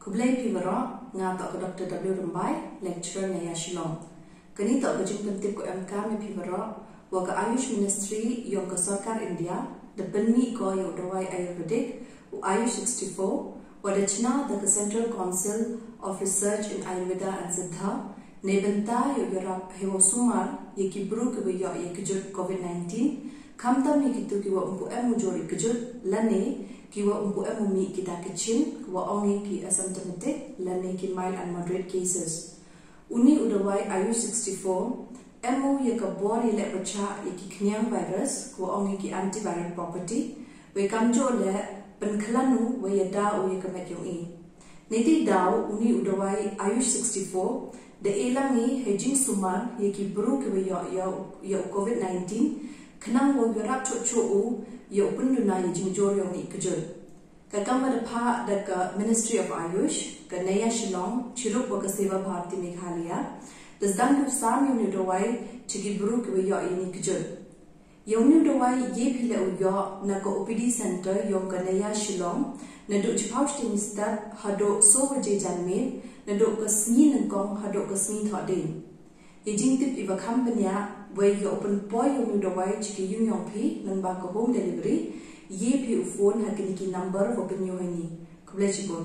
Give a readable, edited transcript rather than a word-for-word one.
Kublai Pivara, Ngata Dr. W. Rambai, lecturer Naya Shillong. Kanita Bajing Pentip ko MK me Pivara, Waka Ayush Ministry, Yonka Sarkar India, the Benmi Go Yodawai Ayurvedic, Ayush 64, Wadachna, the Central Council of Research in Ayurveda and Siddha, Nebenta Yogara Hewosumar, Yekibru Kiwa Yekijut COVID-19, Kamta Mikitu Kiwa Umpu Emujori Kijut, Lane, Kiwa Umpu Emumi Kitakichin, Kiwa Ongi Ki asymptomatic, Lane Ki mild and moderate cases. Uni Udawai Ayush 64, Emu Yakabori Lepracha Yekiknyang virus, Kiwa Ongi Ki antiviral property, We Kamjo Le Penklanu, We Yada Uyakamet Yung Niti Dao Uni Udawai Ayush 64, The Elangi Hejing Sumar Yeki Bru Kiwa Ya COVID-19, Kanang wo yorap chochu yo punduna yijing joryong ni kujul. Kakamba da pa da Ministry of Ayush, ka Naya Shillong, Chiruk wa Seva Bharati Meghalaya, das dangu sam yo nudawai chigi buru kiwa yo ini kujul. Yo nudawai ye pile u yo na ka OPD Center yo ka Naya Shillong, na do chipaush tinistap hado sober je janme, na do ka sni nangkong hado ka sni thadin. Yijing tip iwa kampanya where you open boy you the way chiki union pay nang ba home delivery ye pay phone hakiniki number of open yo ni kublechibon